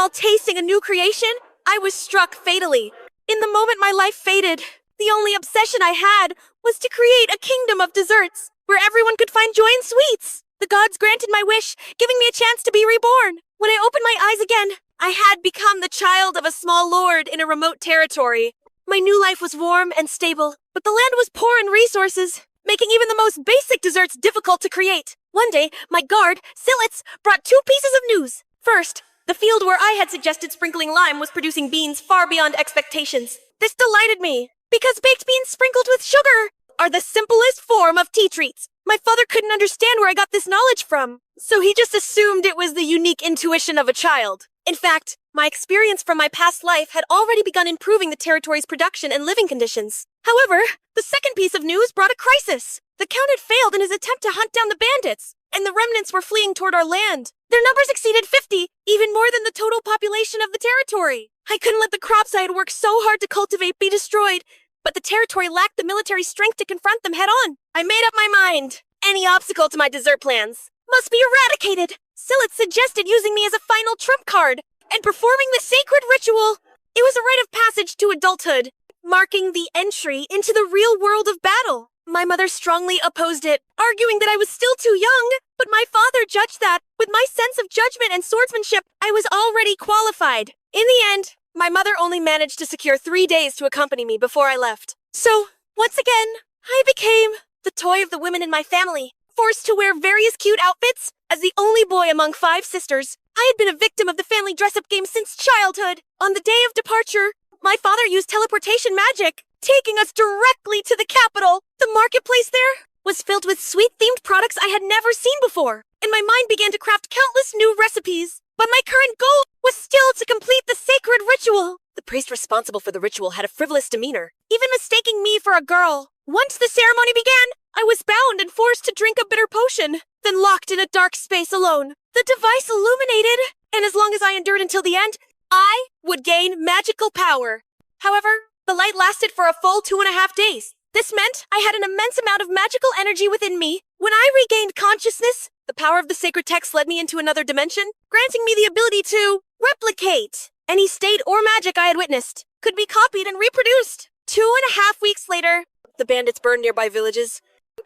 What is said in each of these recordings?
While tasting a new creation, I was struck fatally. In the moment my life faded, the only obsession I had was to create a kingdom of desserts, where everyone could find joy in sweets. The gods granted my wish, giving me a chance to be reborn. When I opened my eyes again, I had become the child of a small lord in a remote territory. My new life was warm and stable, but the land was poor in resources, making even the most basic desserts difficult to create. One day, my guard, Silitz, brought two pieces of news. First, the field where I had suggested sprinkling lime was producing beans far beyond expectations. This delighted me, because baked beans sprinkled with sugar are the simplest form of tea treats. My father couldn't understand where I got this knowledge from, so he just assumed it was the unique intuition of a child. In fact, my experience from my past life had already begun improving the territory's production and living conditions. However, the second piece of news brought a crisis. The count had failed in his attempt to hunt down the bandits, and the remnants were fleeing toward our land. Their numbers exceeded 50, even more than the total population of the territory. I couldn't let the crops I had worked so hard to cultivate be destroyed, but the territory lacked the military strength to confront them head-on. I made up my mind. Any obstacle to my dessert plans must be eradicated. Silitz suggested using me as a final trump card and performing the sacred ritual. It was a rite of passage to adulthood, marking the entry into the real world of battle. My mother strongly opposed it, arguing that I was still too young, but my father judged that, with my sense of judgment and swordsmanship, I was already qualified. In the end, my mother only managed to secure 3 days to accompany me before I left. So, once again, I became the toy of the women in my family, forced to wear various cute outfits. As the only boy among 5 sisters, I had been a victim of the family dress-up game since childhood. On the day of departure, my father used teleportation magic, taking us directly to the capital. The marketplace there was filled with sweet-themed products I had never seen before, and my mind began to craft countless new recipes. But my current goal was still to complete the sacred ritual. The priest responsible for the ritual had a frivolous demeanor, even mistaking me for a girl. Once the ceremony began, I was bound and forced to drink a bitter potion, then locked in a dark space alone. The device illuminated, and as long as I endured until the end, I would gain magical power. However, the light lasted for a full 2.5 days. This meant I had an immense amount of magical energy within me. When I regained consciousness, the power of the sacred text led me into another dimension, granting me the ability to replicate. Any state or magic I had witnessed could be copied and reproduced. 2.5 weeks later, the bandits burned nearby villages,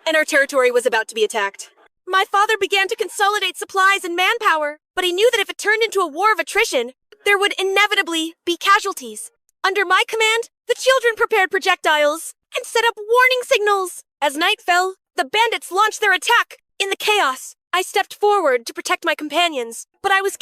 and our territory was about to be attacked. My father began to consolidate supplies and manpower, but he knew that if it turned into a war of attrition, there would inevitably be casualties. Under my command, the children prepared projectiles and set up warning signals. As night fell, the bandits launched their attack. In the chaos, I stepped forward to protect my companions, but I was